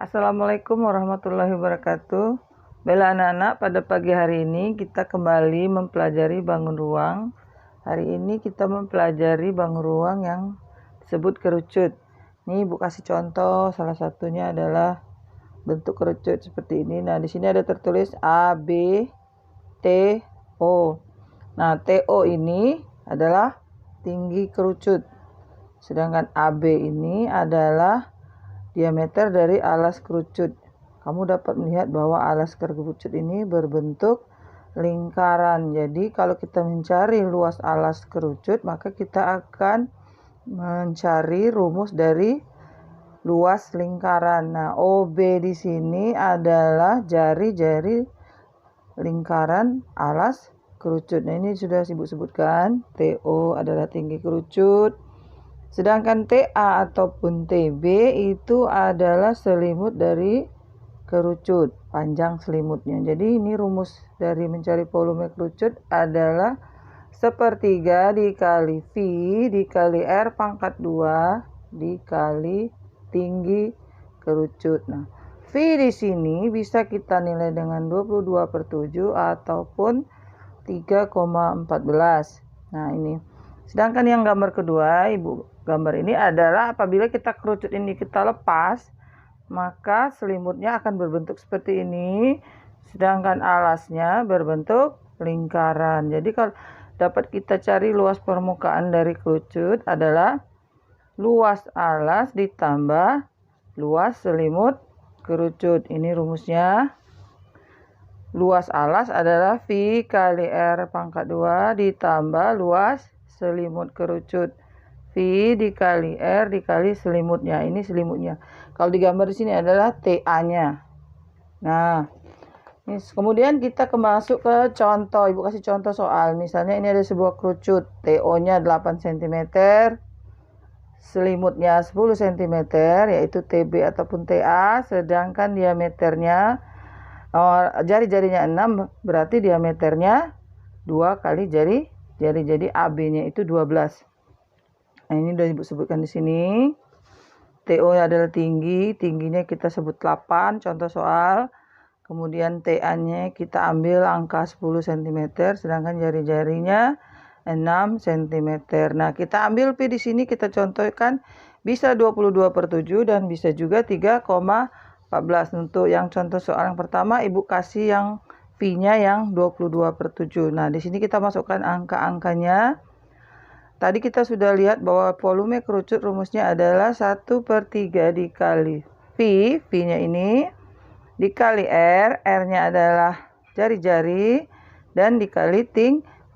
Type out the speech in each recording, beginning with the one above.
Assalamualaikum warahmatullahi wabarakatuh. Bella anak-anak, pada pagi hari ini kita kembali mempelajari bangun ruang. Hari ini kita mempelajari bangun ruang yang disebut kerucut. Ini Ibu kasih contoh, salah satunya adalah bentuk kerucut seperti ini. Nah, di sini ada tertulis A, B, T, O. Nah, TO ini adalah tinggi kerucut. Sedangkan AB ini adalah diameter dari alas kerucut. Kamu dapat melihat bahwa alas kerucut ini berbentuk lingkaran. Jadi kalau kita mencari luas alas kerucut, maka kita akan mencari rumus dari luas lingkaran. Nah, OB di sini adalah jari-jari lingkaran alas kerucut. Nah, ini sudah Ibu sebutkan. TO adalah tinggi kerucut. Sedangkan TA ataupun TB itu adalah selimut dari kerucut, panjang selimutnya. Jadi ini rumus dari mencari volume kerucut adalah 1/3 dikali V dikali R pangkat 2 dikali tinggi kerucut. Nah, V di sini bisa kita nilai dengan 22/7 ataupun 3,14. Nah, ini. Sedangkan yang gambar kedua, Ibu gambar ini adalah apabila kita kerucut ini kita lepas, maka selimutnya akan berbentuk seperti ini, sedangkan alasnya berbentuk lingkaran. Jadi kalau dapat kita cari luas permukaan dari kerucut adalah luas alas ditambah luas selimut kerucut. Ini rumusnya. Luas alas adalah V kali R pangkat 2 ditambah luas selimut kerucut. V dikali R dikali selimutnya. Ini selimutnya. Kalau digambar di sini adalah TA-nya. Nah, ini kemudian kita masuk ke contoh. Ibu kasih contoh soal. Misalnya ini ada sebuah kerucut. TO-nya 8 cm. Selimutnya 10 cm, yaitu TB ataupun TA. Sedangkan diameternya, jari-jarinya 6, berarti diameternya 2 kali jari. Jadi AB-nya itu 12. Nah, ini sudah Ibu sebutkan di sini. TO adalah tingginya kita sebut 8, contoh soal. Kemudian TA-nya kita ambil angka 10 cm, sedangkan jari-jarinya 6 cm. Nah, kita ambil P di sini, kita contohkan bisa 22/7 dan bisa juga 3,14. Untuk yang contoh soal yang pertama, Ibu kasih yang V-nya yang 22/7. Nah, di sini kita masukkan angka-angkanya. Tadi kita sudah lihat bahwa volume kerucut rumusnya adalah 1/3 dikali V, V-nya ini, dikali R, R-nya adalah jari-jari, dan dikali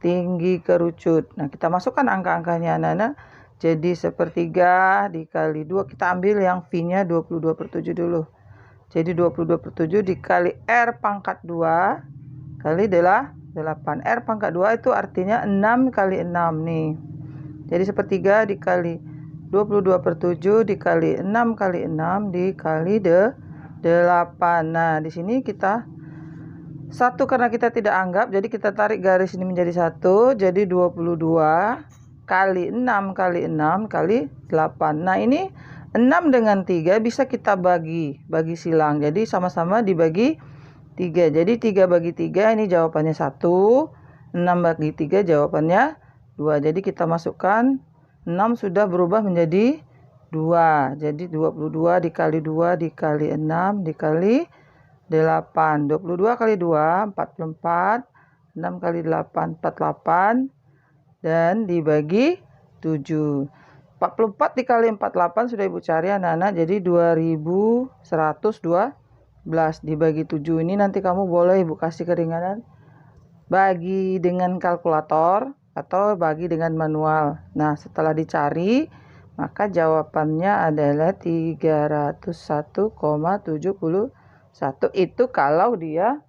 tinggi kerucut. Nah, kita masukkan angka-angkanya anak-anak. Jadi 1/3 dikali 2, kita ambil yang V-nya 22/7 dulu. Jadi 22/7 dikali R pangkat 2 kali 8. R pangkat 2 itu artinya 6 kali 6 nih. Jadi 1/3 dikali 22/7 dikali 6 kali 6 dikali 8. Nah, di sini kita 1 karena kita tidak anggap, jadi kita tarik garis ini menjadi 1. Jadi 22 kali 6 kali 6 kali 8. Nah, ini 6 dengan 3 bisa kita bagi silang. Jadi sama-sama dibagi 3. Jadi 3 bagi 3 ini jawabannya 1. 6 bagi 3 jawabannya 2. Jadi kita masukkan 6 sudah berubah menjadi 2. Jadi 22 dikali 2 dikali 6 dikali 8. 22 kali 2, 44. 6 kali 8, 48. Dan dibagi 7. 44 dikali 48 sudah Ibu cari anak-anak. Jadi 2112 dibagi 7. Ini nanti kamu boleh Ibu kasih keringanan. Bagi dengan kalkulator atau bagi dengan manual. Nah, setelah dicari, maka jawabannya adalah 301,71. Itu kalau dia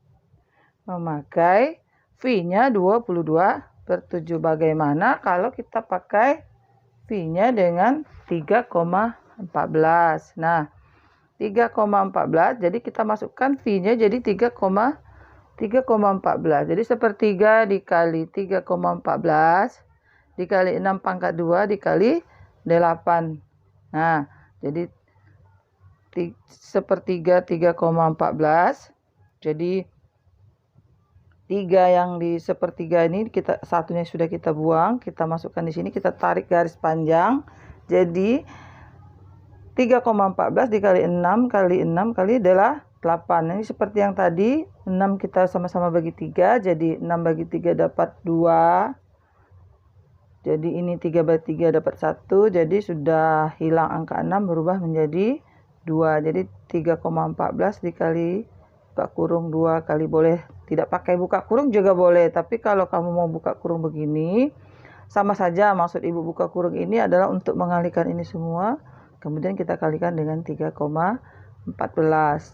memakai V-nya 22/7. Bagaimana kalau kita pakai V-nya dengan 3,14. Nah, 3,14, jadi kita masukkan V-nya jadi 3,14. Jadi 1/3 dikali 3,14 dikali 6 pangkat 2 dikali 8. Nah, jadi sepertiga 3,14. Jadi 3 yang di sepertiga ini satunya sudah kita buang, kita masukkan di sini, kita tarik garis panjang. Jadi 3,14 dikali 6 kali 6 kali adalah 8. Ini seperti yang tadi, 6 kita sama-sama bagi 3, jadi 6 bagi 3 dapat 2. Jadi ini 3 bagi 3 dapat 1, jadi sudah hilang angka 6 berubah menjadi 2. Jadi 3,14 dikali buka kurung 2 kali, boleh tidak pakai buka kurung juga boleh. Tapi kalau kamu mau buka kurung begini, sama saja, maksud ibu buka kurung ini adalah untuk mengalihkan ini semua. Kemudian kita kalikan dengan 3,14.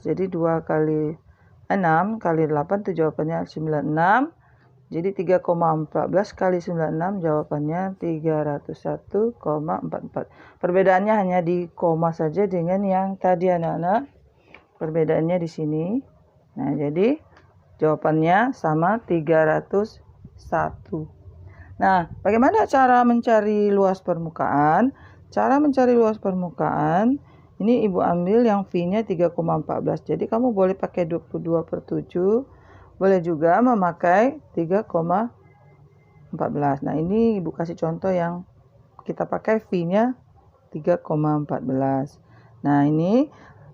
Jadi 2 kali 6 kali 8 itu jawabannya 96. Jadi 3,14 kali 96 jawabannya 301,44. Perbedaannya hanya di koma saja dengan yang tadi anak-anak. Perbedaannya di sini. Nah, jadi jawabannya sama 301. Nah, bagaimana cara mencari luas permukaan? Cara mencari luas permukaan, ini ibu ambil yang V-nya 3,14. Jadi kamu boleh pakai 22/7. Boleh juga memakai 3,14. Nah, ini ibu kasih contoh yang kita pakai V-nya 3,14. Nah, ini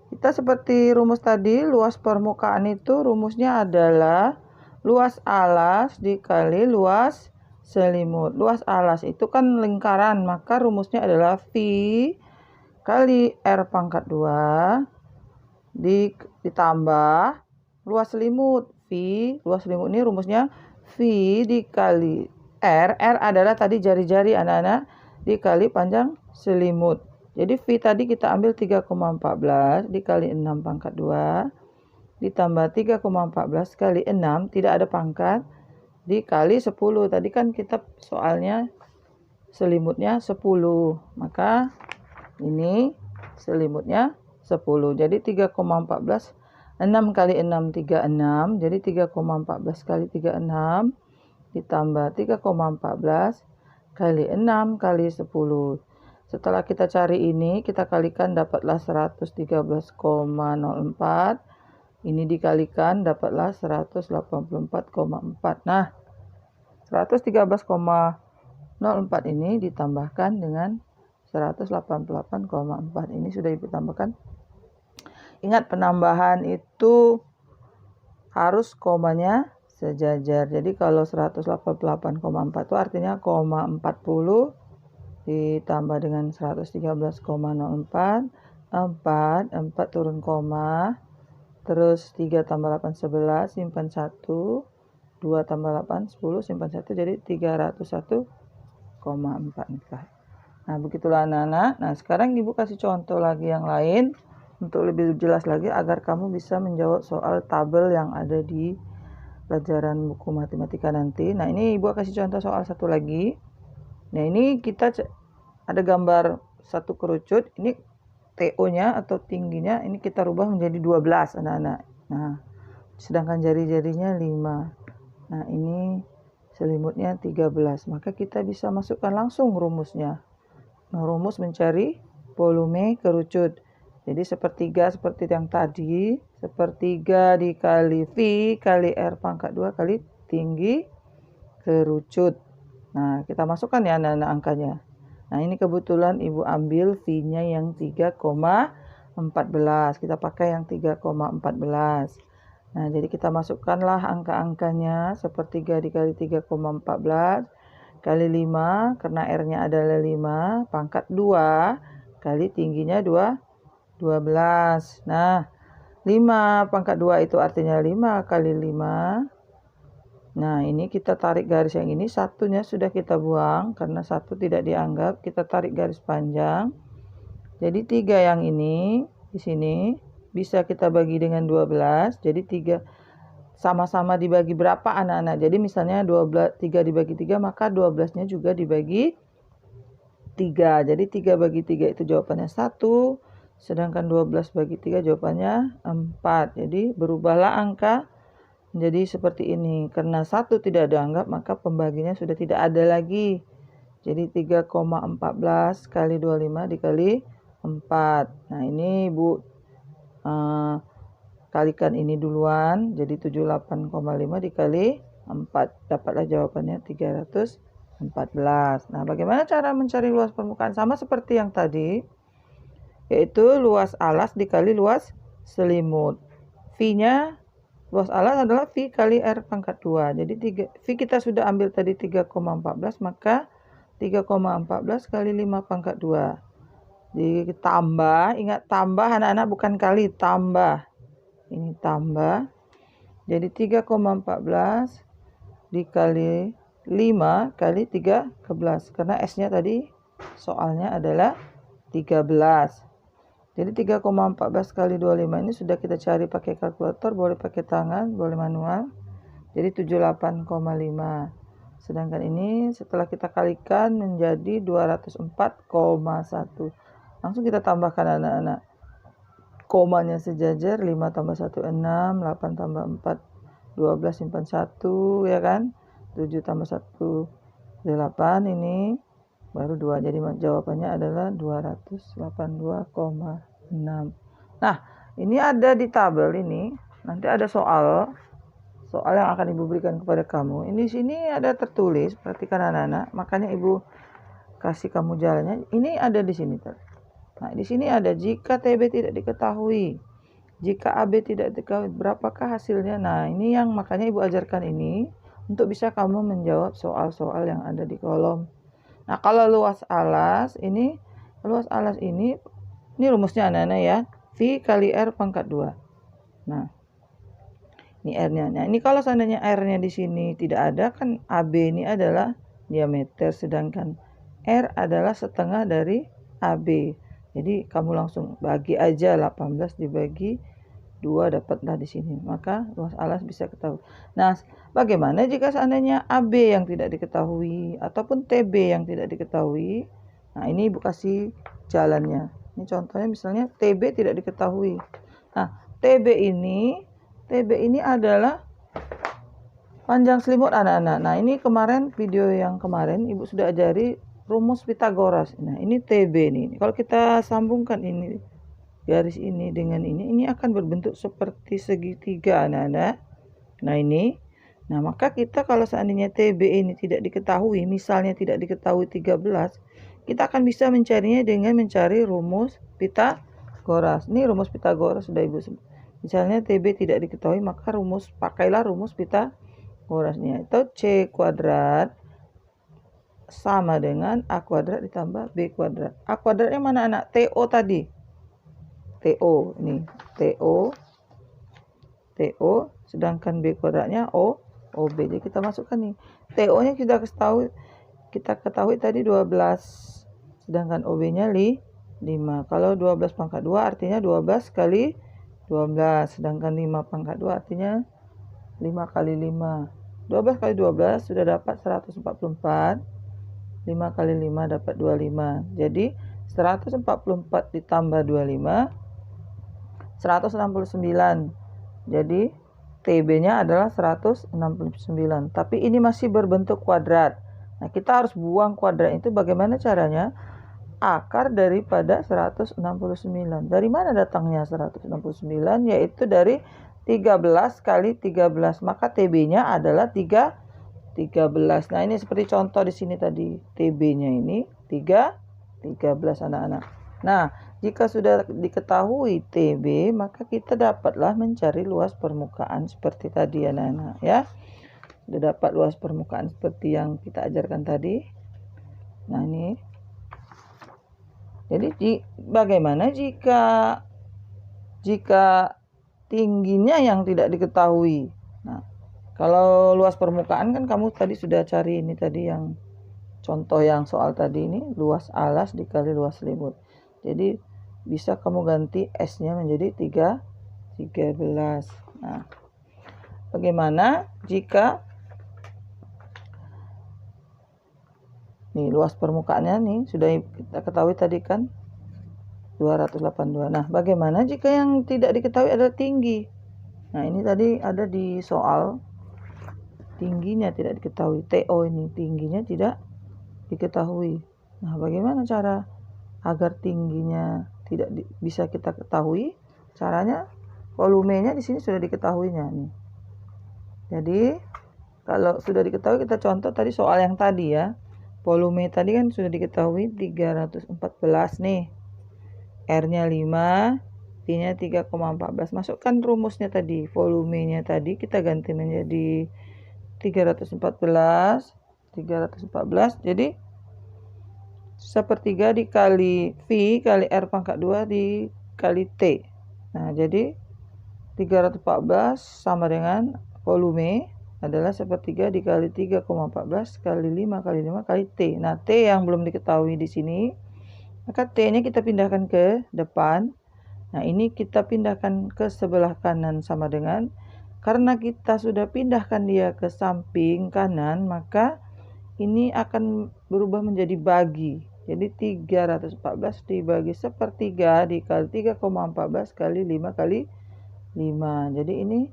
kita seperti rumus tadi, luas permukaan itu rumusnya adalah luas alas dikali luas selimut. Luas alas itu kan lingkaran, maka rumusnya adalah V kali R pangkat 2 ditambah luas selimut. Luas selimut ini rumusnya V dikali R. R adalah tadi jari-jari anak-anak dikali panjang selimut. Jadi V tadi kita ambil 3,14 dikali 6 pangkat 2 ditambah 3,14 kali 6, tidak ada pangkat, dikali 10. Tadi kan kita soalnya selimutnya 10. Maka ini selimutnya 10. Jadi 3,14, 6 kali 6, 36. Jadi 3,14 kali 36 ditambah 3,14 kali 6 kali 10. Setelah kita cari ini, kita kalikan dapatlah 113,04. Ini dikalikan dapatlah 184,4. Nah, 113,04 ini ditambahkan dengan 188,4. Ini sudah ibu tambahkan. Ingat, penambahan itu harus komanya sejajar. Jadi kalau 188,4 itu artinya koma 40 ditambah dengan 113,04, 4 turun koma, terus 3 tambah 8, 11, simpan 1, 2 tambah 8, 10, simpan 1, jadi 301,4. Nah, begitulah anak-anak. Nah, sekarang ibu kasih contoh lagi yang lain untuk lebih jelas lagi agar kamu bisa menjawab soal tabel yang ada di pelajaran buku matematika nanti. Nah, ini ibu kasih contoh soal satu lagi. Nah, ini kita ada gambar satu kerucut. Ini TO-nya atau tingginya ini kita rubah menjadi 12 anak-anak. Nah, sedangkan jari-jarinya 5. Nah, ini selimutnya 13. Maka kita bisa masukkan langsung rumusnya. Nah, rumus mencari volume kerucut. Jadi sepertiga seperti yang tadi, sepertiga dikali V kali R pangkat 2 kali tinggi kerucut. Nah, kita masukkan ya anak-anak angkanya. Nah, ini kebetulan ibu ambil V-nya yang 3,14. Kita pakai yang 3,14. Nah, jadi kita masukkanlah angka-angkanya. Sepertiga dikali 3,14 kali 5, karena R-nya adalah 5, pangkat 2 kali tingginya 12. Nah, 5 pangkat 2 itu artinya 5 kali 5. Nah, ini kita tarik garis yang ini, satunya sudah kita buang karena satu tidak dianggap. Kita tarik garis panjang. Jadi 3 yang ini di sini bisa kita bagi dengan 12. Jadi 3 sama-sama dibagi berapa anak-anak? Jadi misalnya 3 dibagi 3, maka 12-nya juga dibagi 3. Jadi 3 bagi 3 itu jawabannya 1. Sedangkan 12 bagi 3 jawabannya 4. Jadi berubahlah angka menjadi seperti ini. Karena 1 tidak dianggap, maka pembaginya sudah tidak ada lagi. Jadi 3,14 kali 25 dikali 4. Nah, ini ibu Kalikan ini duluan, jadi 78,5 dikali 4. Dapatlah jawabannya 314. Nah, bagaimana cara mencari luas permukaan? Sama seperti yang tadi, yaitu luas alas dikali luas selimut. V-nya, luas alas adalah V kali R pangkat 2. Jadi V kita sudah ambil tadi 3,14, maka 3,14 kali 5 pangkat 2. Ditambah, ingat tambah anak-anak, bukan kali, tambah. Ini tambah. Jadi 3,14 dikali 5 kali 13. Karena S-nya tadi soalnya adalah 13. Jadi 3,14 kali 25 ini sudah kita cari pakai kalkulator, boleh pakai tangan, boleh manual. Jadi 78,5. Sedangkan ini setelah kita kalikan menjadi 204,1. Langsung kita tambahkan anak-anak. Komanya sejajar, 5 tambah 1, 6, 8 tambah 4, 12 simpan 1, ya kan? 7 tambah 1, 8, ini baru 2. Jadi jawabannya adalah 282,6. Nah, ini ada di tabel ini. Nanti ada soal yang akan Ibu berikan kepada kamu. Ini di sini ada tertulis, perhatikan anak-anak. Makanya Ibu kasih kamu jalannya. Ini ada di sini. Nah, di sini ada jika TB tidak diketahui. Jika AB tidak diketahui, berapakah hasilnya? Nah, ini yang makanya Ibu ajarkan ini untuk bisa kamu menjawab soal-soal yang ada di kolom. Nah, kalau luas alas ini rumusnya anak-anak ya. V kali R pangkat 2. Nah, ini R-nya. Nah, ini kalau seandainya R-nya di sini tidak ada, kan AB ini adalah diameter, sedangkan R adalah setengah dari AB. Jadi kamu langsung bagi aja 18 dibagi 2, dapatlah di sini. Maka luas alas bisa ketahui. Nah, bagaimana jika seandainya AB yang tidak diketahui ataupun TB yang tidak diketahui? Nah, ini Ibu kasih jalannya. Ini contohnya misalnya TB tidak diketahui. Nah, TB ini adalah panjang selimut anak-anak. Nah, ini kemarin video yang kemarin Ibu sudah ajari rumus Pitagoras. Nah, ini TB nih. Kalau kita sambungkan ini garis ini dengan ini akan berbentuk seperti segitiga anak-anak. Nah, ini. Nah, maka kita kalau seandainya TB ini tidak diketahui, misalnya tidak diketahui 13, kita akan bisa mencarinya dengan mencari rumus Pitagoras. Ini rumus Pitagoras sudah Ibu sebut. Misalnya TB tidak diketahui, maka pakailah rumus Pitagorasnya. Itu C kuadrat sama dengan A kuadrat ditambah B kuadrat. A kuadratnya mana anak? TO tadi. TO. Ini. TO. Sedangkan B kuadratnya OB. Jadi kita masukkan nih. TO-nya kita ketahui tadi 12. Sedangkan OB-nya 5. Kalau 12 pangkat 2 artinya 12 kali 12. Sedangkan 5 pangkat 2 artinya 5 kali 5. 12 kali 12 sudah dapat 144. 5 kali 5 dapat 25. Jadi 144 ditambah 25 169. Jadi TB-nya adalah 169. Tapi ini masih berbentuk kuadrat. Nah, kita harus buang kuadrat itu. Bagaimana caranya? Akar daripada 169. Dari mana datangnya 169? Yaitu dari 13 kali 13. Maka TB-nya adalah 13. Nah, ini seperti contoh di sini tadi. TB-nya ini 13 anak-anak. Nah, jika sudah diketahui TB, maka kita dapatlah mencari luas permukaan seperti tadi anak-anak ya. Sudah dapat luas permukaan seperti yang kita ajarkan tadi. Nah, ini. Jadi bagaimana jika tingginya yang tidak diketahui? Nah, kalau luas permukaan kan kamu tadi sudah cari ini tadi yang contoh yang soal tadi ini, luas alas dikali luas selimut. Jadi bisa kamu ganti S-nya menjadi 13. Nah, bagaimana jika nih luas permukaannya nih sudah kita ketahui tadi kan 282. Nah, bagaimana jika yang tidak diketahui adalah tinggi? Nah, ini tadi ada di soal tingginya tidak diketahui. TO ini tingginya tidak diketahui. Nah, bagaimana cara agar tingginya tidak bisa kita ketahui? Caranya volumenya di sini sudah diketahuinya nih. Jadi kalau sudah diketahui, kita contoh tadi soal yang tadi ya. Volume tadi kan sudah diketahui 314 nih. R-nya 5, V-nya 3,14. Masukkan rumusnya tadi. Volumenya tadi kita ganti menjadi 314. Jadi sepertiga dikali V kali R pangkat 2 dikali T. Nah, jadi 314 sama dengan volume adalah sepertiga dikali 3,14 kali 5 kali 5 kali T. Nah, T yang belum diketahui di sini, maka T-nya kita pindahkan ke depan. Nah, ini kita pindahkan ke sebelah kanan sama dengan, karena kita sudah pindahkan dia ke samping kanan, maka ini akan berubah menjadi bagi. Jadi 314 dibagi sepertiga dikali 3,14 kali 5 kali 5. Jadi ini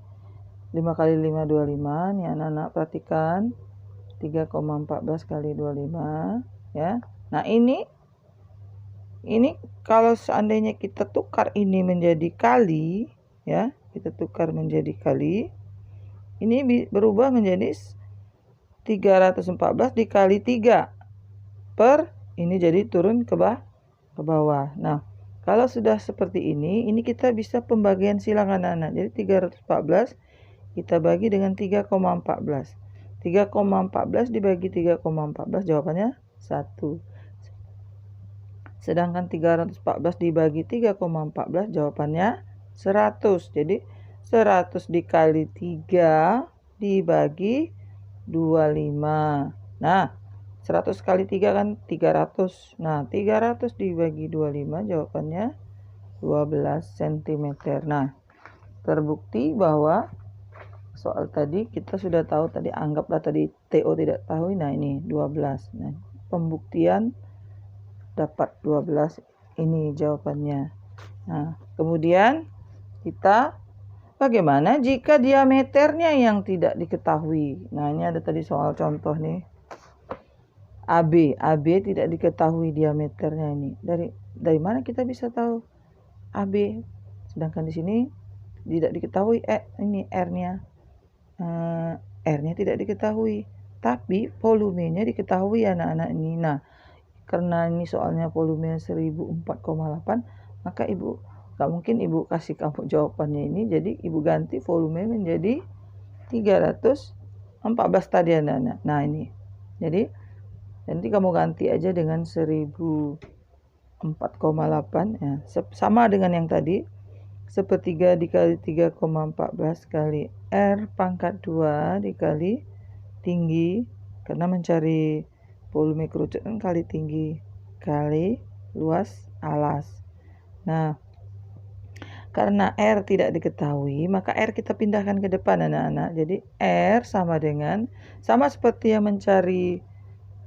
5 kali 5, 25. Nih anak-anak perhatikan. 3,14 kali 25. Ya. Nah ini kalau seandainya kita tukar ini menjadi kali. Ya. Kita tukar menjadi kali. Ini berubah menjadi 314 dikali 3. Ini jadi turun ke bawah. Nah, kalau sudah seperti ini kita bisa pembagian silang anak-anak. Jadi 314 kita bagi dengan 3,14. 3,14 dibagi 3,14 jawabannya 1. Sedangkan 314 dibagi 3,14 jawabannya 100. Jadi 100 dikali 3 dibagi 25. Nah, 100 kali 3 kan 300. Nah, 300 dibagi 25 jawabannya 12 cm. Nah, terbukti bahwa soal tadi kita sudah tahu tadi, anggaplah tadi TO tidak tahu. Nah, ini 12. Nah, pembuktian dapat 12, ini jawabannya. Nah, kemudian kita bagaimana jika diameternya yang tidak diketahui? Nah, ini ada tadi soal contoh nih. AB tidak diketahui diameternya ini. Dari mana kita bisa tahu AB? Sedangkan di sini tidak diketahui ini R-nya. R-nya tidak diketahui, tapi volumenya diketahui anak-anak ini. Nah, karena ini soalnya volume 1004,8, maka ibu gak mungkin ibu kasih kamu jawabannya ini, jadi ibu ganti volume menjadi 314 tadi anak-anak. Nah, ini jadi nanti kamu ganti aja dengan 1004,8 ya, sama dengan yang tadi. Sepertiga dikali 3,14 kali R pangkat 2 dikali tinggi, karena mencari volume kerucut kan kali tinggi kali luas alas. Nah, karena R tidak diketahui, maka R kita pindahkan ke depan anak-anak. Jadi R sama seperti yang mencari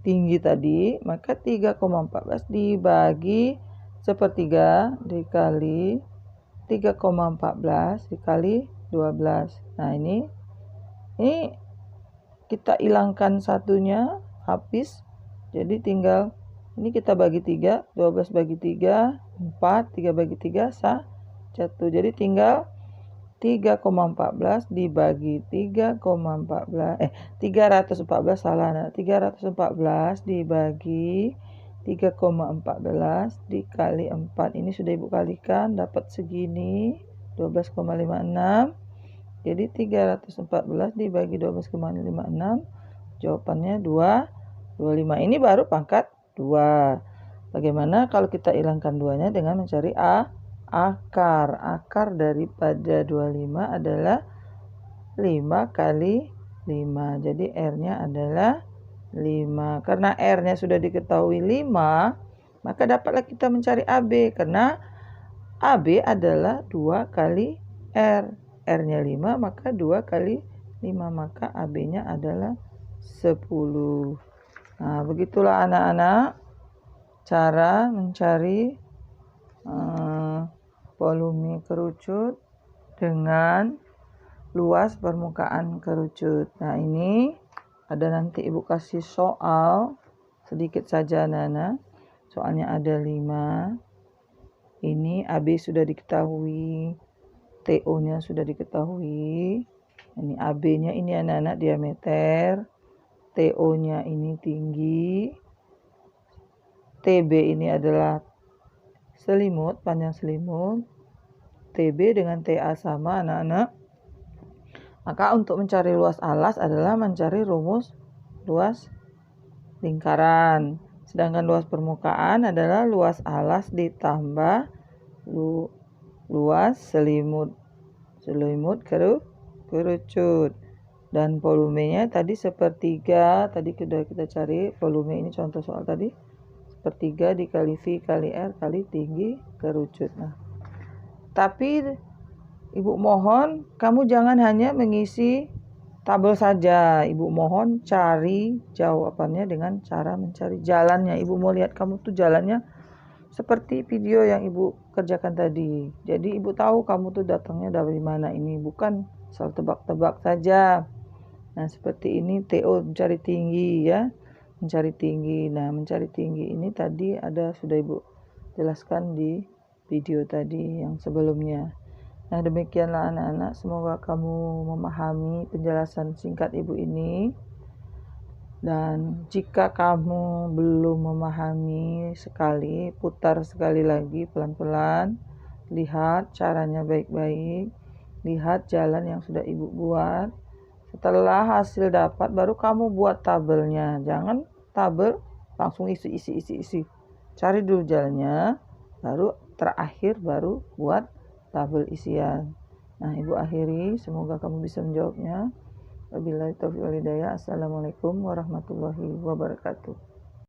tinggi tadi, maka 3,14 dibagi sepertiga dikali 3,14 dikali 12. Nah, ini kita hilangkan satunya, habis. Jadi tinggal ini kita bagi 3, 12 bagi 3, 4, 3 bagi 3, 1. Jadi tinggal 3,14 dibagi 314 salah. Nah, 314 dibagi 3,14 dikali 4. Ini sudah ibu kalikan, dapat segini 12,56. Jadi 314 dibagi 12,56 jawabannya 25. Ini baru pangkat 2. Bagaimana kalau kita hilangkan 2-nya dengan mencari akar? Akar daripada 25 adalah 5 kali 5. Jadi R-nya adalah 5. Karena R-nya sudah diketahui 5, maka dapatlah kita mencari AB. Karena AB adalah 2 kali R. R-nya 5, maka 2 kali 5. Maka AB-nya adalah 10. Nah, begitulah anak-anak cara mencari volume kerucut dengan luas permukaan kerucut. Nah, ini ada nanti ibu kasih soal sedikit saja anak-anak. Soalnya ada 5. Ini AB sudah diketahui, TO-nya sudah diketahui. Ini AB-nya ini anak-anak diameter. TO-nya ini tinggi. TB ini adalah selimut, panjang selimut. TB dengan TA sama anak-anak. Maka untuk mencari luas alas adalah mencari rumus luas lingkaran. Sedangkan luas permukaan adalah luas alas ditambah luas selimut kerucut. Dan volumenya tadi sepertiga, tadi sudah kita cari volume ini contoh soal tadi. Sepertiga dikali V kali R kali tinggi kerucut. Nah, tapi Ibu mohon kamu jangan hanya mengisi tabel saja. Ibu mohon cari jawabannya dengan cara mencari jalannya. Ibu mau lihat kamu tuh jalannya seperti video yang Ibu kerjakan tadi. Jadi Ibu tahu kamu tuh datangnya dari mana ini. Bukan soal tebak-tebak saja. Nah seperti ini TO mencari tinggi ya. Mencari tinggi. Nah mencari tinggi ini tadi sudah Ibu jelaskan di video tadi yang sebelumnya. Nah demikianlah anak-anak, semoga kamu memahami penjelasan singkat Ibu ini. Dan jika kamu belum memahami sekali, putar sekali lagi pelan-pelan. Lihat caranya baik-baik. Lihat jalan yang sudah Ibu buat. Setelah hasil dapat baru kamu buat tabelnya. Jangan tabel langsung isi. Cari dulu jalannya, baru terakhir baru buat tabel isian. Nah, Ibu akhiri, semoga kamu bisa menjawabnya. Wabillahi taufiq wal hidayah. Assalamualaikum warahmatullahi wabarakatuh.